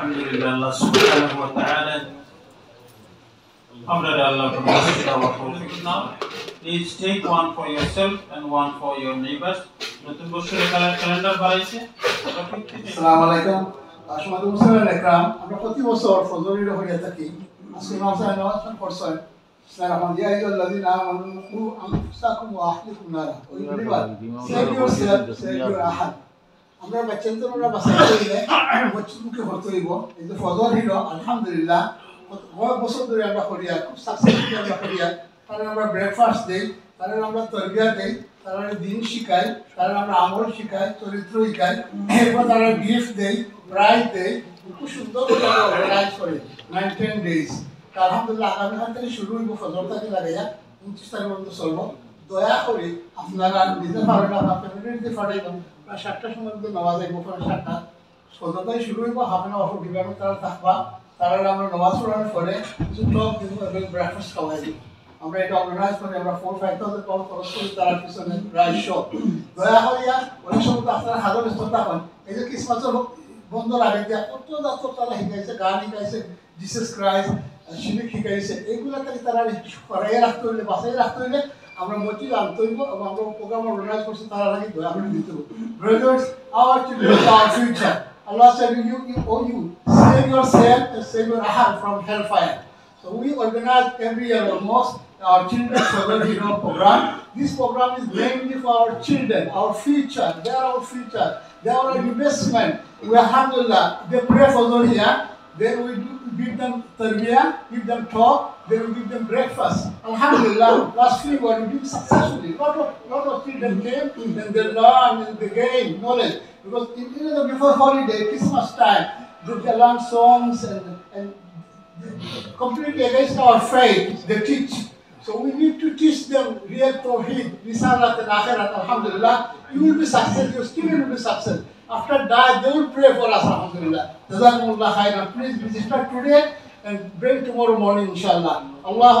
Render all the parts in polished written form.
Alhamdulillah, Allah subhanahu wa ta'ala. Allah bless our tawfiq now. Please take one for yourself and one for your neighbors. নতুন বছরের calendar বাড়াইছে। আসসালামু আলাইকুম। আসসালামু মুসলিম একরাম। আমরা প্রতি বছর ফজরের হয়ে থাকি। আজকে মাসে নামাজ পড়ছেন। বিসমিল্লাহির আইয়ুহাল্লাযিনা আমানু কু আনফুসাকুম ওয়া আহলিকুম নারা। ওই পরিবার সেভ ইয়োরসেলফ, সেভ ইওর আহাদ। আমরা বাচ্চাদের বাসায় গিয়ে মসজিদকে হতে হইব। এই যে ফজর হলো আলহামদুলিল্লাহ কত বছর ধরে আমরা করিয়া খুব সাকসেসফুলি আমরা করিয়া কারণ আমরা ব্রেকফাস্ট দেই, কারণ আমরা তরবিয়া দেই, তারা দিন শিখাই, তারা আমরা আমল শিখাই, চরিত্র শিখাই, এরপর তারা গিফট দেই, প্রাইজ দেই, খুব সুন্দর করে আমরা অর্গানাইজ করি 9-10 days। আলহামদুলিল্লাহ আগামীকাল থেকে শুরু হইব, ফজর থেকে লাগাইয়া 29 তারিখ পর্যন্ত চলবো। দয়া করে আপনারা নিজে পারেন না, আপনার ফ্যামিলিতে পাঠাইবেন। প্রায় 7টার সময় মধ্যে নামাজ আইব, প্রায় 7টা ফজর থেকে শুরু হইব। হাফ অ্যান আওয়ার ডিভাইড তারা থাকবা, তারা আমরা নামাজ পড়ানোর পরে কিছু টক দিব এবং ব্রেকফাস্ট খাওয়াই দিব। আমরা এটা অর্গানাইজ করি, আমরা 4-5,000 পাউন্ড খরচ করি তার পিছনে প্রায় শো। দয়া করিয়া অনেক সময় আপনারা হাজার ব্যস্ততা হন, এই যে ক্রিসমাসের বন্ধর আগে দিয়া কত তারা শিখাইছে, গান শিখাইছে, জিসাস ক্রাইস্ট শিবিক শিখাইছে, এইগুলা থেকে তারা করাই রাখতে হইলে, বাঁচাই রাখতে হইলে আমরা মসজিদ আনতে হইব এবং আমরা প্রোগ্রাম অর্গানাইজ করছি তারা আগে দয়া করে দিতে হবে। Brothers, our children our future. Allah said, you owe you, save yourself and save your ahad from hellfire. So we organize every year almost our Children's Fajr Hero program. This program is mainly for our children, our future. They are our future. They are our investment. We alhamdulillah, they pray for Fajr here. Then we give them tarbiyah, give them talk, then we give them breakfast. Alhamdulillah, last week we did successfully. Lot of children came and they learned and they gained knowledge. Because before holiday, Christmas time, they learn songs and completely against our faith, they teach. So we need to teach them real Tawheed, Risalat and Akhirat, alhamdulillah. You will be successful, your student will be successful. After that, they will pray for us, alhamdulillah. Jazakumullah khairan. Please register today and bring tomorrow morning, inshallah. Allah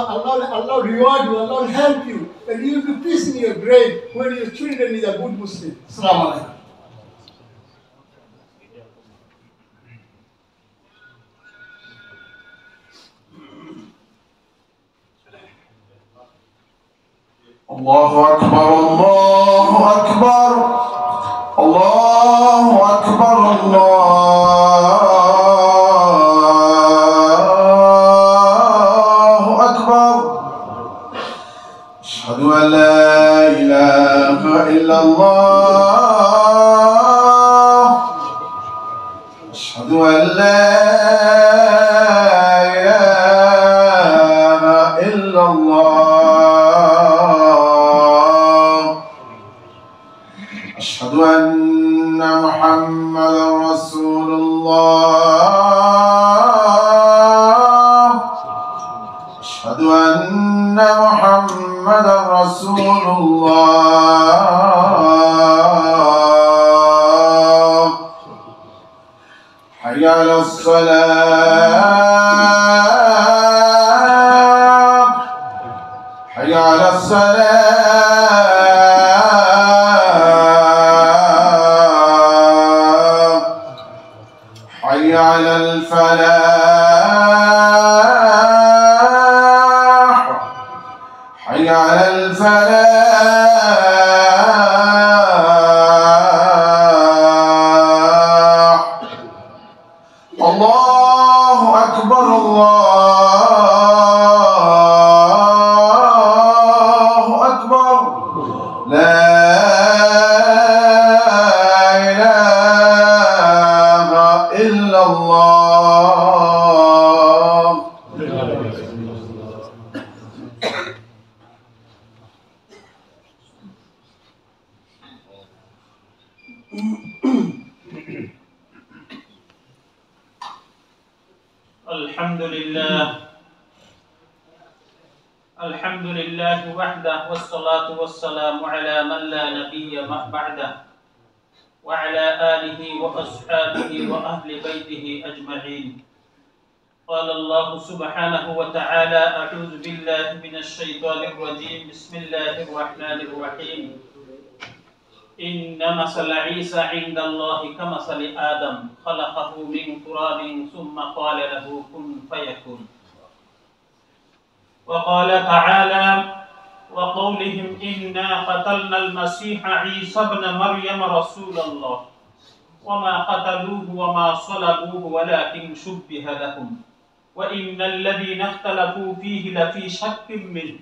reward you, Allah will help you, and you will be peace in your grave when your children is a good Muslim. Assalamu alaikum. الله أكبر الله أكبر الله أكبر الله أكبر أشهد أن لا إله إلا الله أشهد أن لا إله إلا الله أشهد أن محمدا رسول الله أشهد أن محمدا رسول الله حي على الصلاة حي على الصلاة حي على الفلاح حي على الفلاح الله أكبر الله أكبر لا إله إلا الله الحمد لله وحده والصلاة والسلام على من لا نبي بعده وعلى آله وأصحابه وأهل بيته أجمعين. قال الله سبحانه وتعالى: أعوذ بالله من الشيطان الرجيم. بسم الله الرحمن الرحيم. إن مثل عيسى عند الله كمثل آدم خلقه من تراب ثم قال له كن فيكون وقال تعالى وقولهم إنا قتلنا المسيح عيسى ابن مريم رسول الله وما قتلوه وما صلبوه ولكن شبه لهم وإن الذين اختلفوا فيه لفي شك منه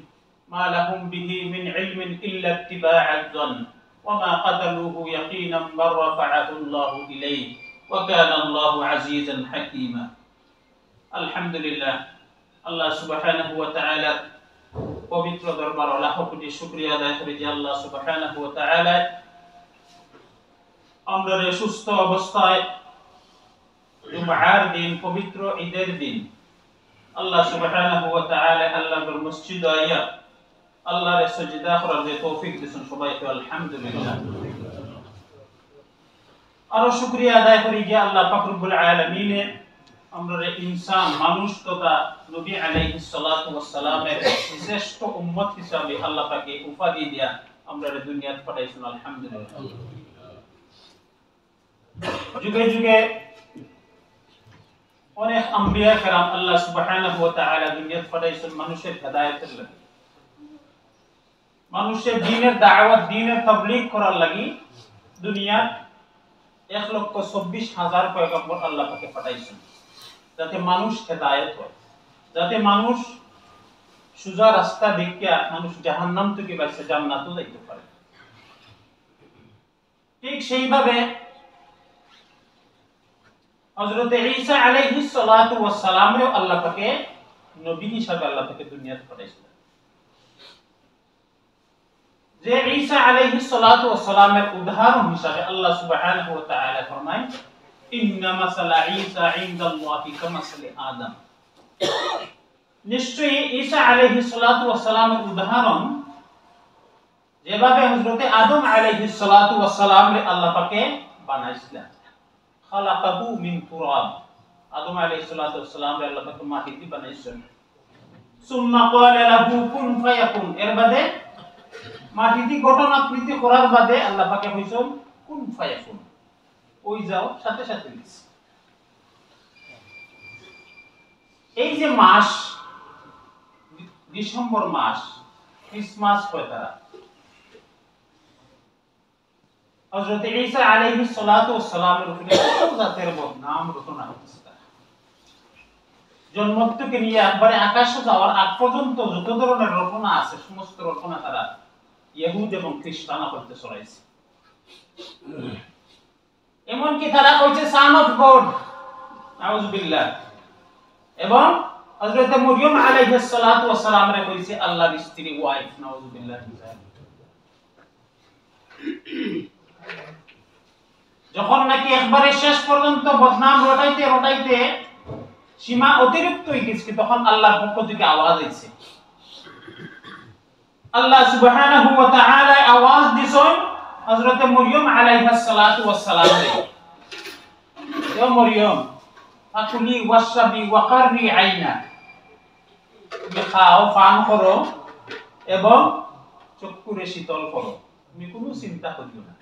ما لهم به من علم إلا اتباع الظن وما قتلوه يقينا بل رفعه الله إليه وكان الله عزيزا حكيما. الحمد لله আল্লাহ সুবহানাহু ওয়া তাআলা পবিত্র দরবার লাখো কোটি শুকরিয়া আদায় করি যে আল্লাহ সুবহানাহু ওয়া তাআলা আমরা সুস্থ অবস্থায় জুমআর দিন পবিত্র ঈদের দিন আল্লাহ সুবহানাহু ওয়া তাআলা আল্লাহর মসজিদ আইয়া আল্লাহর সাজদা করার যে তৌফিক দিয়েছেন সবাইকে আলহামদুলিল্লাহ। আরো শুকরিয়া আদায় করি যে আল্লাহ পাক রব্বুল আলামিন আমরা ইনসান মানুষ তথা নবী আলাইহিস সালাতু ওয়াস সালামের শ্রেষ্ঠ উম্মত হিসাবে আল্লাহ পাকে উপাধি দিয়া আমরা দুনিয়াতে পাঠাইছেন আলহামদুলিল্লাহ। যুগে যুগে অনেক আম্বিয়া کرام আল্লাহ সুবহানাহু ওয়া তাআলা দুনিয়াতে পাঠাইছেন মানুষের হেদায়েতের লাগি, মানুষের দ্বীনের দাওয়াত দ্বীনের তাবলীগ করার লাগি দুনিয়ার 1,24,000 পয়গম্বর আল্লাহ পাকে পাঠাইছেন যাতে মানুষ হেদায়েত হয়, যাতে মানুষ সোজা রাস্তা দেখিয়া মানুষ জাহান্নাম থেকে বাঁচে জান্নাতে যাইতে পারে। ঠিক সেইভাবে হযরত ঈসা আলাইহিস সালাতু ওয়াস সালামও আল্লাহ পাকে নবী হিসাবে আল্লাহ পাকে দুনিয়াতে পাঠাইছেন। যে ঈসা আলাইহিস সালাতু ওয়াস সালামের উদাহরণ হিসাবে আল্লাহ সুবহানাহু ওয়া তাআলা ফরমায় ইন্না মাসালা ঈসা ইনদাল্লাহি কামাসালি আদম, নিশ্চয়ই ঈসা আলাইহিস সালাতু ওয়াস সালামের উদাহরণ যেভাবে হযরত আদম আলাইহিস সালাতু ওয়াস সালামকে আল্লাহ পাকে বানাইছিলেন। খালাকাহু মিন তুরাব, আদম আলাইহিস সালাতু ওয়াস সালামকে আল্লাহ পাকে মাটি দিয়ে বানাইছেন। সুম্মা ক্বালা লাহু কুন ফায়াকুন, এর বাদে মাটি দিয়ে গঠন আকৃতি করার বাদে আল্লাহ পাকে কইছেন কুন ফায়াকুন, ওই যাও, সাথে সাথে হইছে। এই যে মাস ডিসেম্বর মাস ক্রিসমাস হয় তারা হযরত ঈসা আলাইহিস সালাতু ওয়াস সালামের উপরে কত জাতের বদনাম রচনা হচ্ছে। জন্ম থেকে নিয়ে একবারে আকাশে যাওয়ার আগ পর্যন্ত যত ধরনের রচনা আছে সমস্ত রচনা তারা ইহুদ এবং খ্রিস্টানা করতে ছড়াইছে। এমনকি তারা কইছে সান অফ গড, নাউযুবিল্লাহ, এবং হযরত মরিয়ম আলাইহিস সালাতু ওয়াস সালামরে কইছে আল্লাহর স্ত্রী, ওয়াইফ, নাউযুবিল্লাহ। যখন নাকি একবারে শেষ পর্যন্ত বদনাম রটাইতে রটাইতে সীমা অতিরিক্ত হয়ে গেছে, তখন আল্লাহর পক্ষ থেকে আওয়াজ আইছে। আল্লাহ সুবহানাহু ওয়া তাআলা আওয়াজ দিছেন হযরত মরিয়ম আলাইহিস সালাতু ওয়াস সালামকে, ও মরিয়ম ফাকুলি ওয়াশরাবি ওয়াকাররি আইনা, তুমি খাও, পান করো এবং চক্ষুরে শীতল করো, তুমি কোনো চিন্তা করিও না,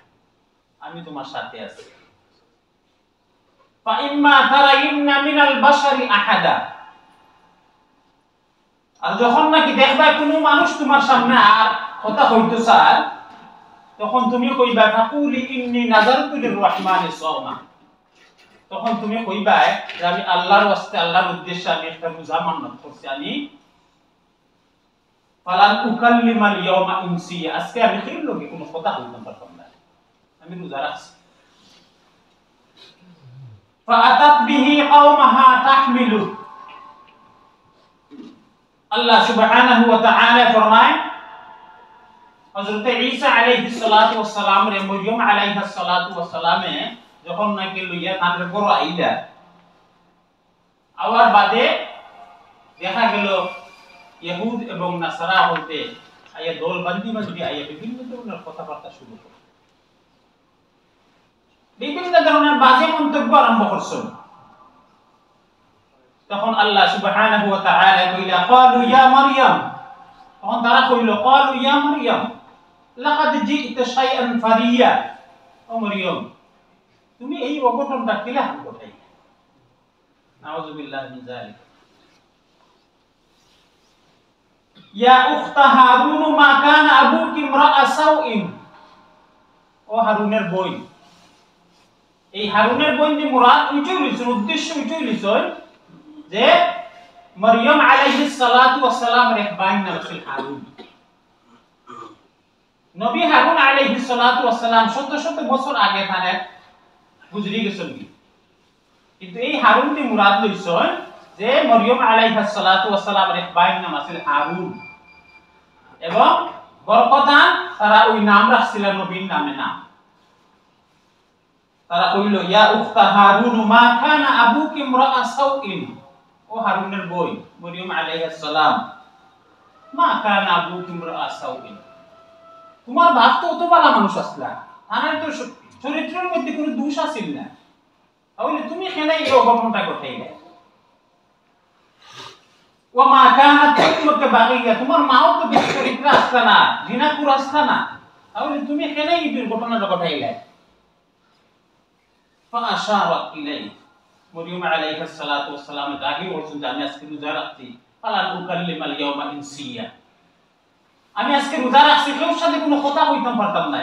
আমি তোমার সাথে আছি। ফা ইম্মা তারাইন্না মিনাল বাশারি আহাদা, আর যখন নাকি দেখবা কোনো মানুষ তোমার সামনে আর কথা হইতো চায়, তখন তুমি কইবা ফাকুলি ইন্নী নাযারতু লিররহমানি সাওমা, তখন তুমি কইবা যে আমি আল্লাহর ওয়াস্তে আল্লাহর উদ্দেশ্যে আমি একটা রোজা মান্নত করছি, আমি ফালান উকাল্লিমাল ইয়াওমা ইনসিয়া, আজকে আমি কারোর লগে কোনো কথা বলতে পারতাম না, আমি রোজা রাখছি। ফাআতাত বিহি কওমাহা তাহমিলু, আল্লাহ সুবহানাহু ওয়া তাআলা ফরমায় হযরত ঈসা আলাইহিস সালাতু ওয়াস সালাম রে মরিয়ম আলাইহিস সালাতু ওয়াস সালামে যখন নাকি লইয়া তার বড় আইলা, আওয়ার বাদে দেখা গেল ইহুদ এবং নাসারা হতে আইয়া দল বান্দি বান্দি আইয়া বিভিন্ন ধরনের কথাবার্তা শুরু করে, বিভিন্ন ধরনের বাজে মন্তব্য আরম্ভ করছে। তখন আল্লাহ সুবহানাহু ওয়া তাআলা কইলা ক্বালু ইয়া মারইয়াম, তখন তারা কইল ক্বালু ইয়া মারইয়াম লাকাদ জি'তা শাইআন ফারিয়া, ও মরিয়ম তুমি এই অঘটনটা কিলা ঘটাই নাউযুবিল্লাহি মিন যালিক ইয়া উখতা হারুন মা কানা আবুকি ইমরাআ সাউইন ও হারুনের বোন এই হারুনের বোন যে মুরাদ উইচই লিছুন উদ্দেশ্য উইচই লিছুন যে মরিয়ম আলাইহিস সালাতু ওয়াস সালাম এর বাইন নাম ছিল হারুন নবী হারুন আলাইহিস সালাতু ওয়াস সালাম শত শত বছর আগে তারে গুজরি গেছেন কিন্তু এই হারুন তি মুরাদ লইছেন যে মরিয়ম আলাইহিস সালাতু ওয়াস সালাম এর বাইন নাম ছিল হারুন এবং বরকতান তারা ওই নাম রাখছিলেন নবীর নামে না তারা কইল ইয়া উখতা হারুন মা কানা আবুকি ইমরাআ সাউইন ও হারুনের বই মরিয়ম আলাইহিস সালাম মা কানা আবুকি ইমরাআ সাউইন তোমার বাপ তো অত ভালো মানুষ আসলা তার তো চরিত্রের মধ্যে কোনো দোষ আছিল না তাহলে তুমি কেন এই অঘটনটা ঘটাইলে ওয়া মা কানাত উম্মুকা বাগিয়া তোমার মাও তো বেশ চরিত্র আসলা না জিনা কুর আসলা না তাহলে তুমি কেন এই দুর্ঘটনাটা ঘটাইলে ফাআশারাত ইলাইহি মরিয়ম আলাইহিস সালাতু ওয়াস সালাম দাগি বলছেন যে আমি আজকে রোজা রাখছি ফালান উকাল্লিমাল ইয়াওমা ইনসিয়া আমি আজকে রোজা রাখছি কেউ সাথে কোনো কথা কইতাম পারতাম না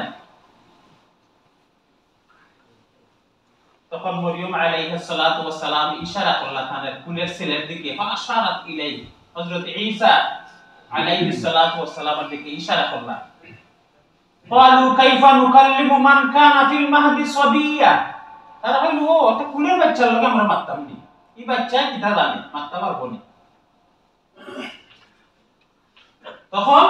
তখন মরিয়ম আলাইহিস সালাতু ওয়াস সালাম ইশারা করলেন তার কুলের ছেলের দিকে ফাআশারাত ইলাইহি হযরত ঈসা আলাইহিস সালাতু ওয়াস সালামের দিকে ইশারা করলেন ক্বালু কাইফা নুকাল্লিমু মান কানা ফিল মাহদি সাবিয়্যা তারা কইলো ও এটা কুলের বাচ্চার লগে আমরা মারতাম নি এই বাচ্চা কিটা জানে মারতে পারবো না তখন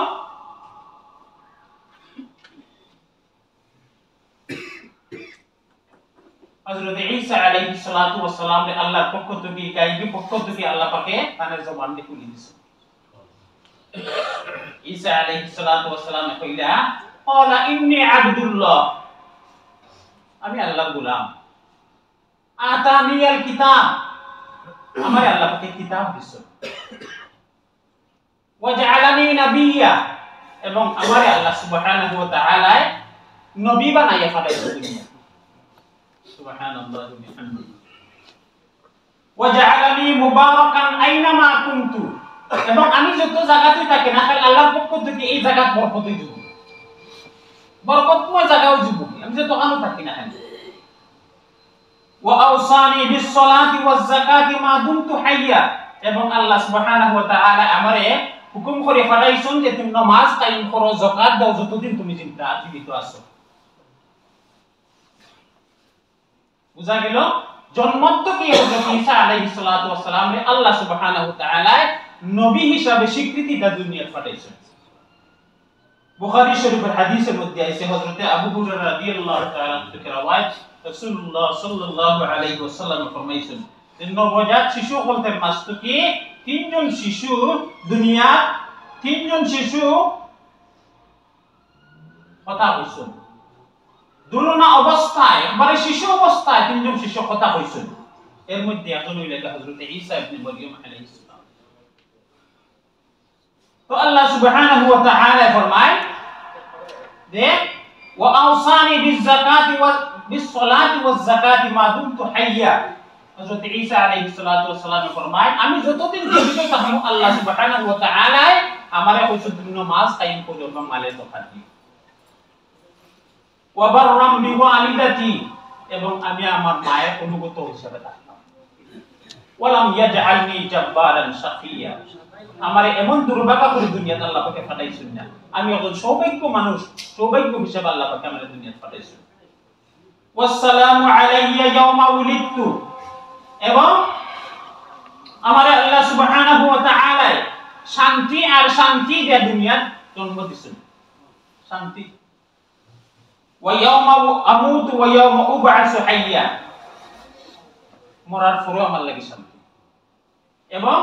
হযরত ঈসা আলাইহিস সালাতু ওয়াস সালাম রে আল্লাহর পক্ষ থেকে গায়বী পক্ষ থেকে আল্লাহ পাকে তার জবান দিয়ে খুলে দিয়েছে ঈসা আলাইহিস সালাতু ওয়াস সালাম কইলা ক্বালা ইন্নী আবদুল্লাহ আমি আল্লাহর গোলাম আতানিয়াল কিতাব আমার আল্লাহ পাকে কিতাব দিয়েছে ওয়া জাআলানি নাবিয়্যা এবং আমারে আল্লাহ সুবহানাহু ওয়া তাআলা নবী বানাইয়া পাঠাইছে দুনিয়া সুবহানাল্লাহি ওয়া বিহামদিহি ওয়া জাআলানি মুবারাকান আইনামা কুনতু এবং আমি যত জায়গাতেই থাকি না খালি আল্লাহর পক্ষ থেকে এই জায়গা বরকতই দিব বরকতময় জায়গাও দিব আমি যত কানো থাকি না খালি ওয়া আওসানি বিস সালাতি ওয়াজ যাকাতি মা দুমতু হাইয়া এবং আল্লাহ সুবহানাহু ওয়া তাআলা আমারে হুকুম করে পাঠাইছেন যে তুমি নামাজ কায়েম করো যাকাত দাও যতদিন তুমি জীবিত আছো বুঝা গেল জন্ম থেকে হযরত ঈসা আলাইহিস সালাতু ওয়াস সালাম রে আল্লাহ সুবহানাহু ওয়া তাআলা নবী হিসাবে স্বীকৃতি দা দুনিয়াতে পাঠাইছেন বুখারী শরীফের হাদিসের মধ্যে আছে হযরত আবু হুরায়রা রাদিয়াল্লাহু তাআলা থেকে রওয়ায়াত রাসূলুল্লাহ সাল্লাল্লাহু আলাইহি ওয়াসাল্লাম ফরমাইছেন যে নবজাত শিশু বলতে মাস্ত কি তিনজন শিশু দুনিয়া তিনজন শিশু কথা কইছেন দুলনা অবস্থায় একবারে শিশু অবস্থায় তিনজন শিশু কথা কইছেন এর মধ্যে একজন হইলেন হযরত ঈসা ইবনে মারইয়াম আলাইহিস সালাম তো আল্লাহ সুবহানাহু ওয়া তাআলা ফরমায় যে ওয়া আওসানি বিজ যাকাতি ওয়া বিস সালাতি ওয়াজ যাকাতি মা দুমতু হাইয়া হযরত ঈসা আলাইহিস সালাতু ওয়াস সালাম ফরমায় আমি যতদিন জীবিত থাকব আল্লাহ সুবহানাহু ওয়া তাআলা আমারে কইছেন তুমি নামাজ কায়েম করো এবং মালের যাকাত দিও ওয়া বাররাম বিওয়ালিদাতি এবং আমি আমার মায়ের অনুগত হিসেবে থাকলাম ওয়ালাম ইয়াজআলনি জাব্বারান শাকিয়া আমারে এমন দুর্ভাগা করে দুনিয়াতে আল্লাহ পাকে পাঠাইছেন না আমি একজন সৌভাগ্য মানুষ সৌভাগ্য হিসেবে আল্লাহ পাকে আমারে দুনিয়াতে পাঠাইছেন ওয়াসসালামু আলাইয়া ইয়াওমা উলিদতু এবং আমারে আল্লাহ সুবহানাহু ওয়া তাআলা শান্তি আর শান্তি দিয়ে দুনিয়াতে জন্ম দিয়েছেন শান্তি ওয়া ইয়াওমা আমুতু ওয়া ইয়াওমা উবআসু হাইয়া মরার পরেও আমার লাগি শান্তি এবং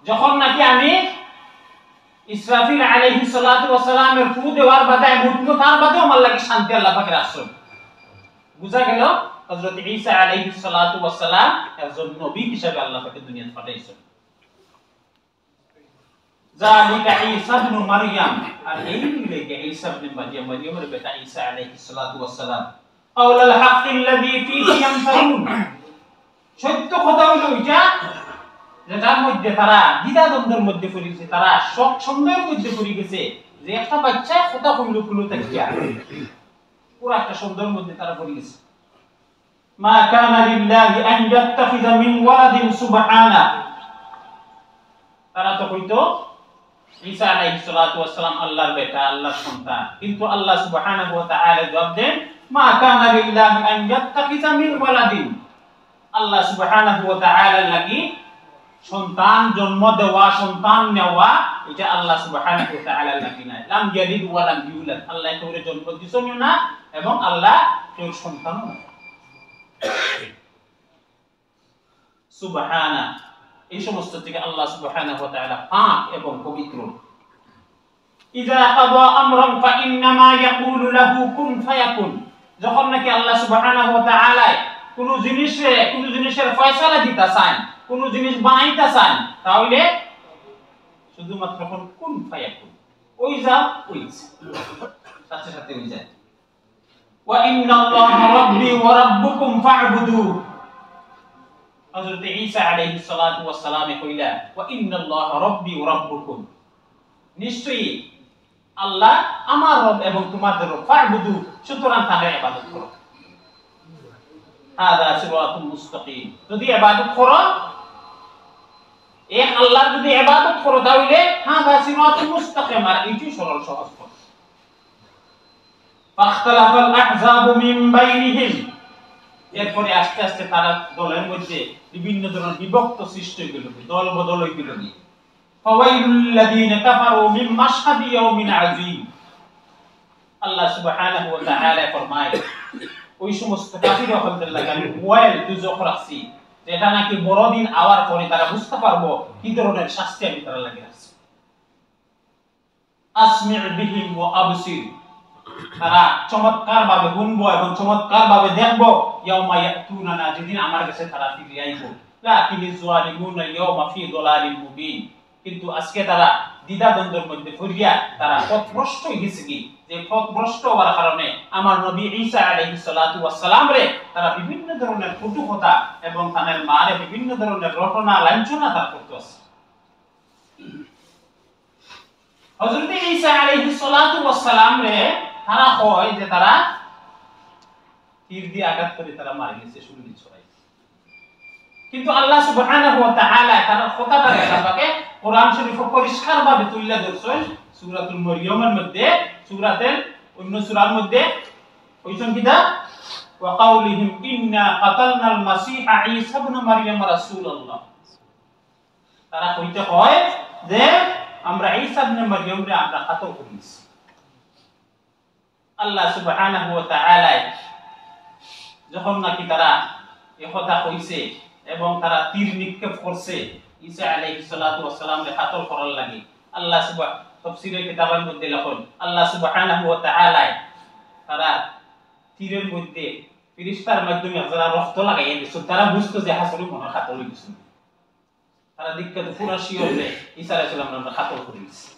যখন নাকি আমি ইসরাফিল আলাইহিস সালাতু ওয়াস সালামের ফু দেওয়ার বাদে মুতবো তার বাদেও আমার লাগি শান্তি আল্লাহ পাকের আসল বুঝা গেল হযরত ঈসা আলাইহিস সালাতু ওয়াস সালাম একজন নবী হিসেবে আল্লাহ পাকে দুনিয়াতে পাঠাইছেন যালিকা ঈসা ইবনে মারইয়াম আর এই লেগে ঈসা ইবনে মারইয়ামের বেটা ঈসা আলাইহিস সালাতু ওয়াস সালাম কাওলাল হাক্কিল্লাযী ফীহি ইয়ামতারুন, সত্য কথা হলো এটা যেটার মধ্যে তারা দ্বিধাদ্বন্দ্বের মধ্যে পড়ে গেছে, তারা শক সন্দেহের মধ্যে পড়ে গেছে যে একটা বাচ্চা কথা কইলো কুলো তাকিয়া, পুরো একটা সন্দেহের মধ্যে তারা পড়ে গেছে। মা কানা লিল্লাহি আন ইয়াত্তাখিযা মিন ওয়ালাদিন সুবহানা, তারা তো কইতো ঈসা আলাইহিস সালাতু ওয়াস সালাম আল্লাহর বেটা, আল্লাহর সন্তান, কিন্তু আল্লাহ সুবহানাহু ওয়া তাআলা জবাব দেন মা কানা লিল্লাহি আন ইয়াত্তাখিযা মিন ওয়ালাদিন, আল্লাহ সুবহানাহু ওয়া তাআলা লাগি সন্তান জন্ম দেওয়া, সন্তান নেওয়া এটা আল্লাহ সুবহানাহু ওয়া তাআলা লাগি না। লাম ইয়ালিদ ওয়া লাম ইউলাদ, আল্লাহ কাউরে জন্ম দিছেনও না এবং আল্লাহ কেউ সন্তানও না। সুবহানা, এই সমস্ত থেকে আল্লাহ সুবহানাহু ওয়া তাআলা পাক এবং পবিত্র। ইযা কাদা আমরান ফা ইন্নামা ইয়াকুলু লাহু কুন ফায়াকুন, যখন নাকি আল্লাহ সুবহানাহু ওয়া তাআলা কোন জিনিসের ফয়সালা দিতে চান, কোন জিনিস বানাইতে চান, তাহলে শুধুমাত্র কুন ফায়াকুন, ওই যা ওই সাথে সাথে হয়ে যায়। ওয়া ইন্নাল্লাহা রাব্বি ওয়া রাব্বুকুম ফা'বুদু, হযরত ঈসা আলাইহিস সালাতু ওয়াস সালাম কইলা ওয়া ইন্নাল্লাহা রাব্বি ওয়া রাব্বুকুম, নিশ্চয়ই আল্লাহ আমার রব এবং তোমাদের রব, ফা'বুদু, সুতরাং তাদের ইবাদত করো। হাদা সিরাতুল মুস্তাকিম, যদি ইবাদত করো এক আল্লাহর যদি ইবাদত করো তাহলে হাদা সিরাতুল মুস্তাকিম, আর এটি সরল সহজ পথ। ফাখতালাফাল আহজাবু মিন বাইনিহিম, এরপরে আস্তে আস্তে তারা দলের মধ্যে বিভিন্ন ধরনের বিভক্ত সৃষ্টি হয়ে গেল, দল বদল হয়ে গেল। ফাওয়াইলুল লাযিনা কাফারু মিন মাশহাদি ইয়াউমিন আযীম, আল্লাহ সুবহানাহু ওয়া তাআলা ফরমায় ওই সমস্ত কাফির হলদের লাগি আমি ওয়াইল দুজখ রাখছি, যেটা নাকি বড় দিন আওয়ার পরে তারা বুঝতে পারবো কি ধরনের শাস্তি আমি তারা লাগি রাখছি। আসমি' বিহিম ওয়া আবসির, তারা চমৎকার ভাবে শুনবো এবং চমৎকার ভাবে দেখবো, ইয়াউমা ইয়াতুনা, যেদিন আমার কাছে তারা ফিরে আইব। লাকিনিজ যালিমুনা ইয়াউমা ফি যালালিল মুবিন, কিন্তু আজকে তারা দ্বিধাদ্বন্দ্বের মধ্যে পড়িয়া তারা পথভ্রষ্ট হয়ে গেছে, কি যে পথভ্রষ্ট হওয়ার কারণে আমার নবী ঈসা আলাইহিস সালাতু ওয়াস সালাম রে তারা বিভিন্ন ধরনের কটু কথা এবং তাদের মারে বিভিন্ন ধরনের রটনা লাঞ্ছনা তারা করতেছে। হযরত ঈসা আলাইহিস সালাতু ওয়াস সালাম রে তারা কয় যে তারা তীর দিয়ে আঘাত করে তারা মারা গেছে, শুরুতে ছড়াই, কিন্তু আল্লাহ সুবহানাহু ওয়া তাআলা তার কথাটাকে তাকে কোরআন শরীফে পরিষ্কার ভাবে তুলে ধরছেন সূরাতুল মারইয়ামের মধ্যে, সূরাতের অন্য সূরার মধ্যে কইছেন কিটা ওয়া কাউলিহিম ইন্না কাতালনাল মাসীহা ঈসা ইবনে মারইয়াম রাসূলুল্লাহ, তারা কইতে হয় যে আমরা ঈসা ইবনে মারইয়াম রে আমরা কাতল করেছি। আল্লাহ সুবহানাহু ওয়া তাআলা যখন নাকি তারা এই কথা কইছে এবং তারা তীর নিক্ষেপ করছে ঈসা আলাইহিস সালাতু ওয়াস সালাম রে কাতল করার লাগি, আল্লাহ সুবহানাহু তাফসীরের কিতাবের মধ্যে লেখেন আল্লাহ সুবহানাহু ওয়া তাআলা তারা তীরের মধ্যে ফেরেশতার মাধ্যমে যারা রক্ত লাগাইয়া দিয়েছে, তারা বুঝতো যে আসলে মনে কাতল হইছে, তারা দিককে তো পুরো শিওর যে ঈসা আলাইহিস সালাম রে কাতল করে দিয়েছে।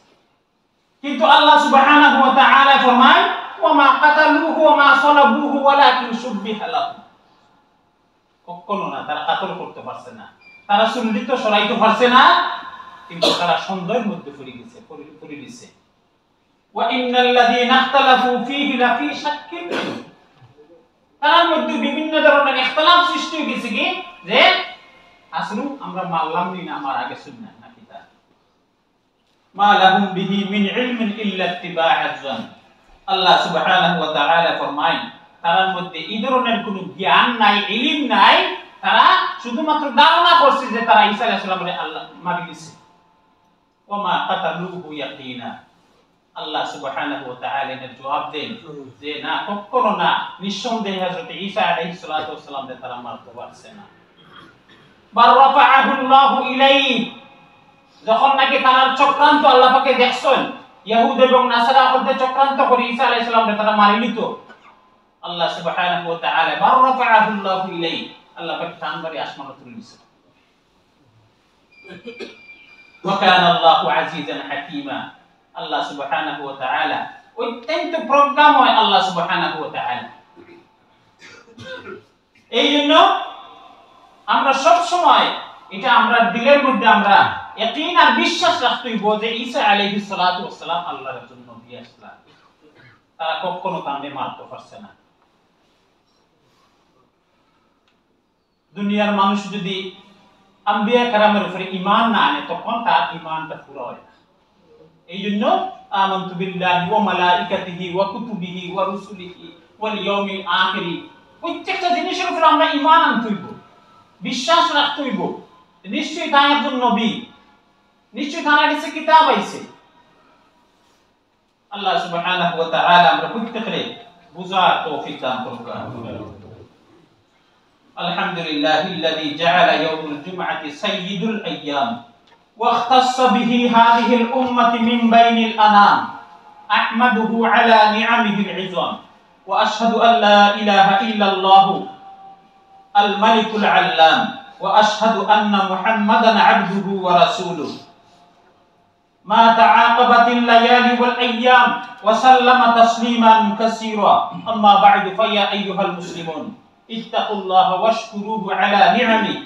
কিন্তু আল্লাহ সুবহানাহু ওয়া তাআলা ফরমায় ওয়া মা কাতালুহু ওয়া মা সালাবুহু ওয়ালাকিন শুববিহা লাহু, কখনো না তারা কাতল করতে পারছে না, তারা সুন্নিত সরাইতে পারছে না, কিন্তু তারা সন্দেহের মধ্যে পড়ে গেছে। ওয়া ইন্নাল্লাযীনা ইখতালাফু ফীহি লাফী শাক্কিন, তার মধ্যে বিভিন্ন ধরনের ইখতিলাফ সৃষ্টি হয়ে গেছে, কি যে আসলে আমরা মানলাম না আমার আগে সুন্নাহ নাকি তা মা লাহুম বিহি মিন ইলমিন ইল্লা ইত্তিবা'আজ জান, আল্লাহ সুবহানাহু ওয়া তাআলা ফরমায় তার মধ্যে এই ধরনের কোনো জ্ঞান নাই, ইলম নাই, তারা শুধুমাত্র ধারণা করছে যে তারা ঈসা আলাইহিস সালামকে আল্লাহ মারি দিয়েছে। ওয়া মা কাতালুহু ইয়াকিনা, আল্লাহ সুবহানাহু ওয়া তাআলা এর জবাব দেন যে না, কখনো না, নিঃসন্দেহে হযরত ঈসা আলাইহিস সালাতু ওয়াস সালামকে তারা মারতে পারছে না। বার রাফাআহু আল্লাহু ইলাইহি, যখন নাকি তারা চক্রান্ত আল্লাহ পাকে দেখছেন ইহুদ এবং নাসারা মধ্যে চক্রান্ত করে ঈসা আলাইহিস সালামকে তারা মারি নিত, আল্লাহ সুবহানাহু ওয়া তাআলা বার রাফাআহু আল্লাহু ইলাইহি, আল্লাহ পাক টানবারে আসমানে তুলে দিয়েছে। ওয়া কানা আল্লাহু আজিজান হাকীমা, আল্লাহ সুবহানাহু ওয়া তাআলা অত্যন্ত প্রজ্ঞাময় আল্লাহ সুবহানাহু ওয়া তাআলা। এই জন্য আমরা সব সময় এটা আমরা দিলের মধ্যে আমরা ইয়াকিন আর বিশ্বাস রাখতে হইব যে ঈসা আলাইহিস সালাতু ওয়াস সালাম আল্লাহর জন্য নবী আসলেন, তারা কখনো তাকে মারতে পারছে না। দুনিয়ার মানুষ যদি আম্বিয়া কেরামের উপরে ঈমান না আনে তখন তার ঈমানটা পুরো হয় না। এই জন্য আমানতু বিল্লাহি ওয়া মালাইকাতিহি ওয়া কুতুবিহি ওয়া রুসুলিহি ওয়াল ইয়াউমিল আখিরি, প্রত্যেকটা জিনিসের উপরে আমরা ঈমান আনতে হইব, বিশ্বাস রাখতে হইব। নিশ্চয়ই তার একজন নবী, নিশ্চয়ই তার কাছে কিতাব আইছে। আল্লাহ সুবহানাহু ওয়া তাআলা আমরা প্রত্যেককে বুঝার তৌফিক দান করুন। আলহামদুলিল্লাহিল্লাযী জাআলা ইয়াউমুল জুমআতি সাইয়্যিদুল আইয়াম ওয়া ইখতাসসা বিহি হাযিহিল উম্মাতি মিন বাইনিল আনাম। আহমাদুহু আলা নি'আমিহিল ইযম ওয়া আশহাদু আন লা ইলাহা ইল্লাল্লাহু আল মালিকুল আল্লাম ওয়া আশহাদু আন্না মুহাম্মাদান আবদুহু ওয়া রাসূলুহু। ما تعاقبت الليالي والأيام وسلم تسليما كثيرا. أما بعد فيا أيها المسلمون اتقوا الله واشكروه على نعمه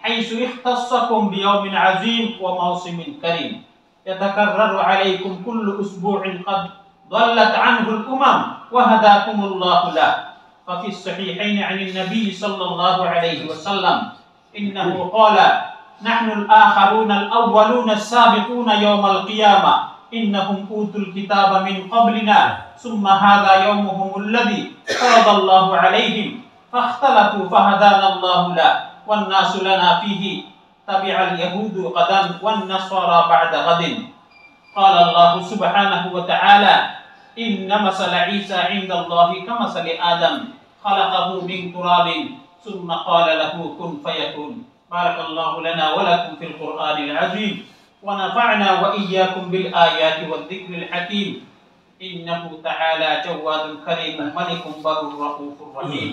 حيث اختصكم بيوم عظيم وموسم كريم يتكرر عليكم كل أسبوع قد ضلت عنه الأمم وهداكم الله له. ففي الصحيحين عن النبي صلى الله عليه وسلم إنه قال: نحن الآخرون الأولون السابقون يوم القيامة إنهم أوتوا الكتاب من قبلنا ثم هذا يومهم الذي فرض الله عليهم فاختلفوا فهدانا الله له والناس لنا فيه تبع اليهود غدا والنصارى بعد غد. قال الله سبحانه وتعالى: إن مثل عيسى عند الله كمثل آدم خلقه من تراب ثم قال له كن فيكون. بارك الله لنا ولكم في القرآن العظيم ونفعنا وإياكم بالآيات والذكر الحكيم. إنه تعالى جواد كريم ملك بر رؤوف رحيم.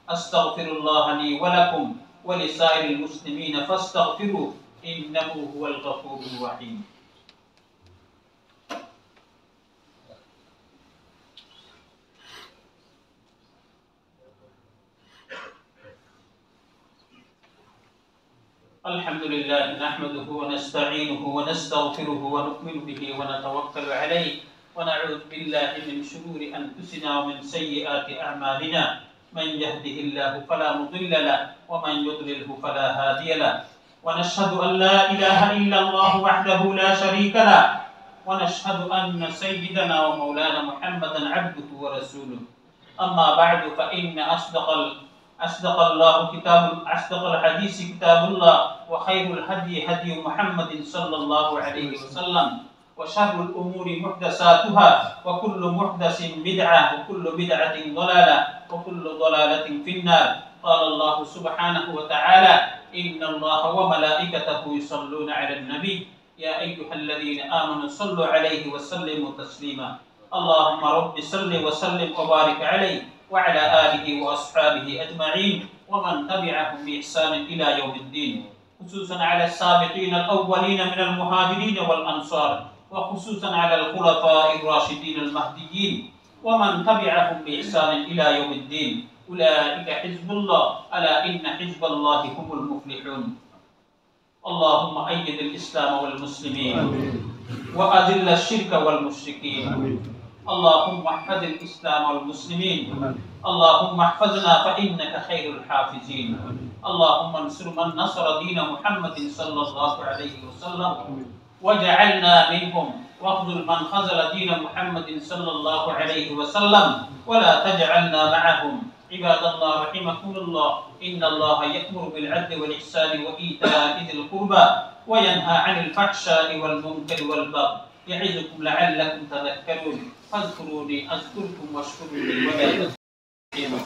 أستغفر الله لي ولكم ولسائر المسلمين فاستغفروه إنه هو الغفور الرحيم. الحمد لله نحمده ونستعينه ونستغفره ونؤمن به ونتوكل عليه ونعوذ بالله من شرور أنفسنا ومن سيئات أعمالنا. من يهده الله فلا مضل له ومن يضلله فلا هادي له. ونشهد أن لا إله إلا الله وحده لا شريك له ونشهد أن سيدنا ومولانا محمدا عبده ورسوله. أما بعد فإن أصدق الحديث كتاب الله وخير الهدي هدي محمد صلى الله عليه وسلم وشر الأمور محدثاتها وكل محدث بدعة وكل بدعة ضلالة وكل ضلالة في النار. قال الله سبحانه وتعالى: إن الله وملائكته يصلون على النبي يا أيها الذين آمنوا صلوا عليه وسلموا تسليما. اللهم رب صل وسلم وبارك عليه وعلى آله وأصحابه أجمعين ومن تبعهم بإحسان إلى يوم الدين. خصوصا على السابقين الأولين من المهاجرين والأنصار وخصوصا على الخلفاء الراشدين المهديين ومن تبعهم بإحسان إلى يوم الدين. أولئك حزب الله ألا إن حزب الله هم المفلحون. اللهم أيد الإسلام والمسلمين وأذل الشرك والمشركين. اللهم احفظ الإسلام والمسلمين. اللهم احفظنا فإنك خير الحافظين. اللهم انصر من نصر دين محمد صلى الله عليه وسلم وجعلنا منهم واخذل من خذل دين محمد صلى الله عليه وسلم ولا تجعلنا معهم. عباد الله رحمكم الله إن الله يأمر بالعدل والإحسان وإيتاء ذي القربى وينهى عن الفحشاء والمنكر والبغي يعظكم لعلكم تذكرون. فاذكروني أذكركم واشكروا لي ولا تكفرون.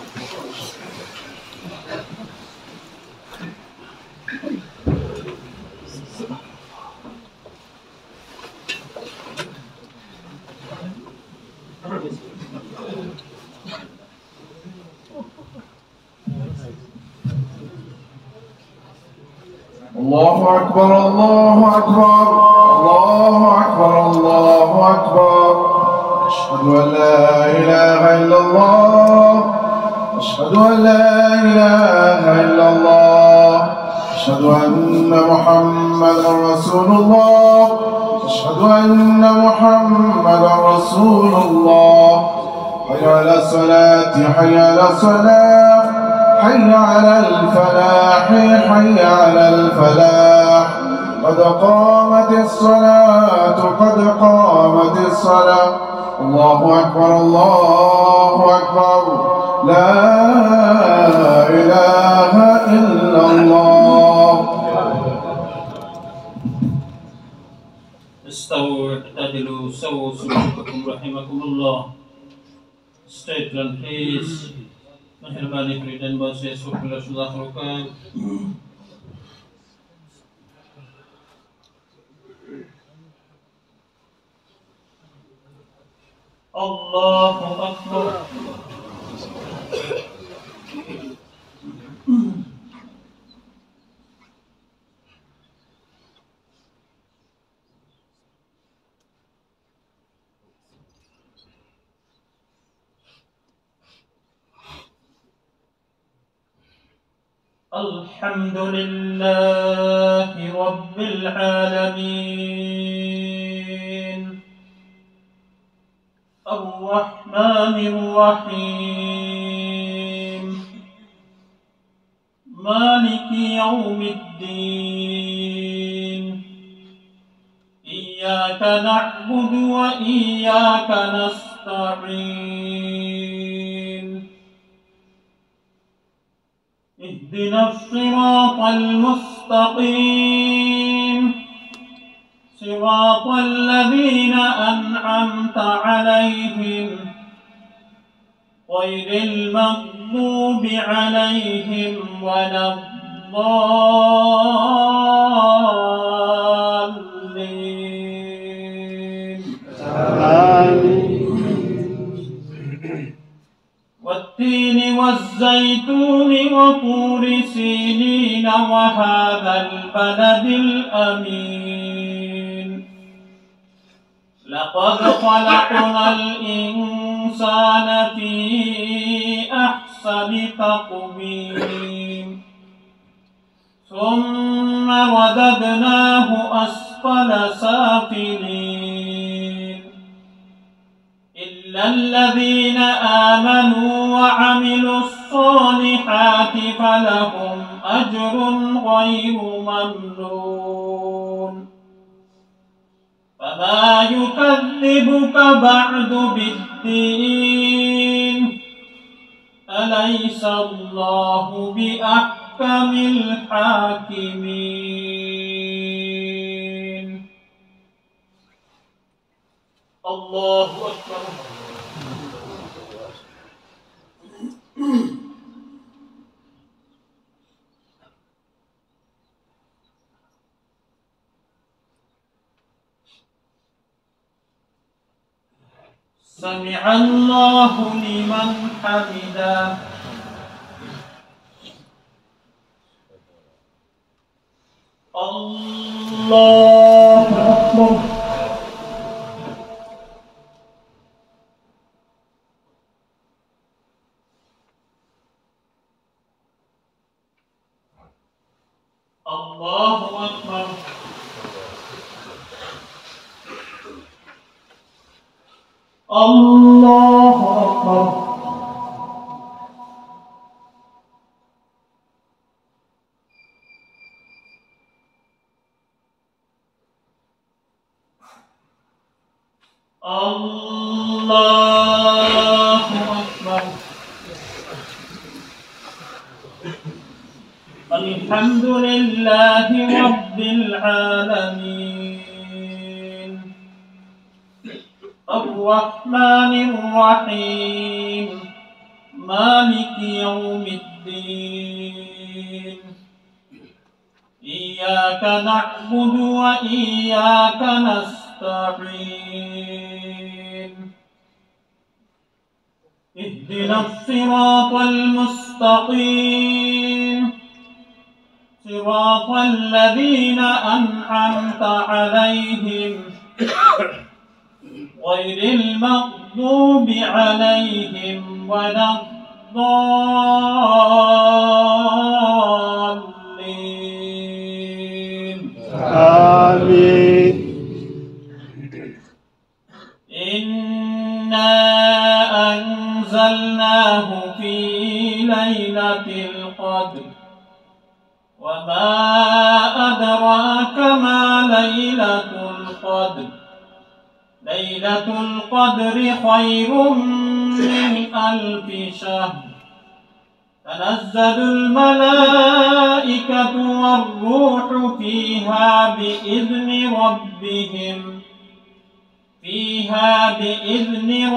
الله أكبر الله أكبر الله أكبر الله أكبر. أشهد أن لا إله إلا الله أشهد أن لا إله إلا الله أشهد أن محمدا رسول الله أشهد أن محمدا رسول الله حي على الصلاة حي على الصلاة حي على الفلاح حي على الفلاح قد قامت الصلاة قد قامت الصلاة الله أكبر الله أكبر لا إله إلا الله. استووا اعتدلوا سووا صفوفكم رحمكم الله. Stay and please. Meherbani beri dan bahasa Yesus sudah lakukan. Allahu Akbar. الحمد لله رب العالمين الرحمن الرحيم مالك يوم الدين إياك نعبد وإياك نستعين اهدنا الصراط المستقيم صراط الذين أنعمت عليهم غير المغضوب عليهم ولا الضالين والتين والزيتون وطور سينين وهذا البلد الأمين لقد خلقنا الإنسان في أحسن تقويم ثم رددناه أسفل سافلين إلا الذين آمنوا وعملوا الصالحات فلهم أجر غير ممنون فما يكذبك بعد بالدين أليس الله بأحكم الحاكمين الله أكبر سمع الله لمن حمده الله أكبر الله أكبر الله أكبر الله أكبر الحمد لله رب العالمين الرحمن الرحيم مالك يوم الدين إياك نعبد وإياك نستعين اهدنا الصراط المستقيم صراط الذين أنعمت عليهم غير المغضوب عليهم ولا الضالين آمين. إنا أنزلناه في ليلة القدر وما أدراك ما ليلة القدر ليلة القدر خير من 1000 شهر تنزل الملائكة والروح فيها بإذن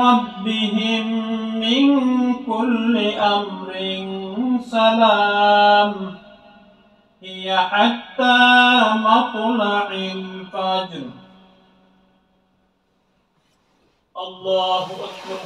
ربهم من كل أمر سلام هي حتى مطلع الفجر. الله أكبر.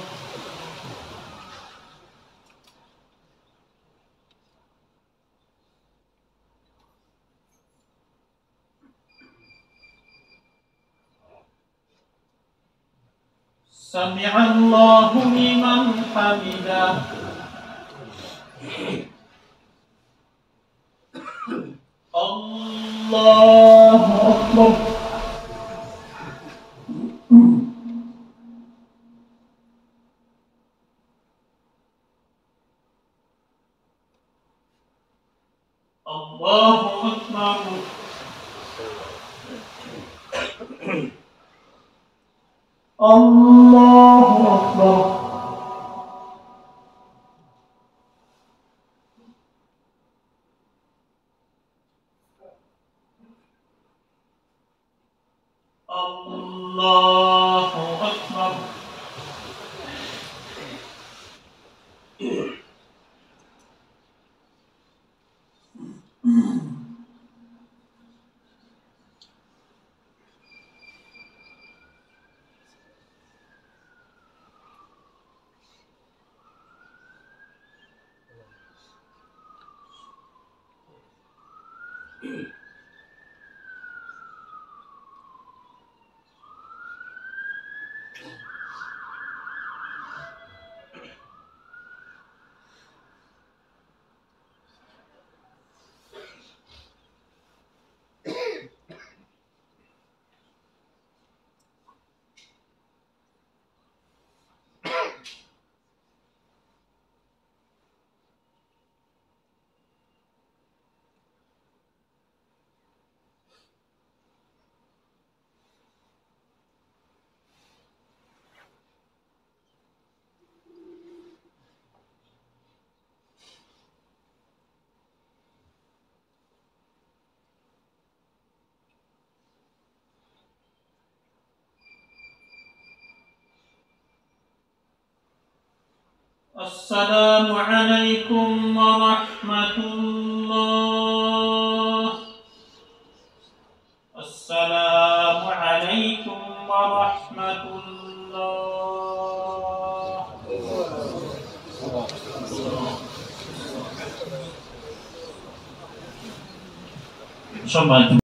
سمع الله لمن حمده. الله أكبر. الله أكبر. الله أكبر. الله أكبر. السلام عليكم ورحمة الله. السلام عليكم ورحمة الله.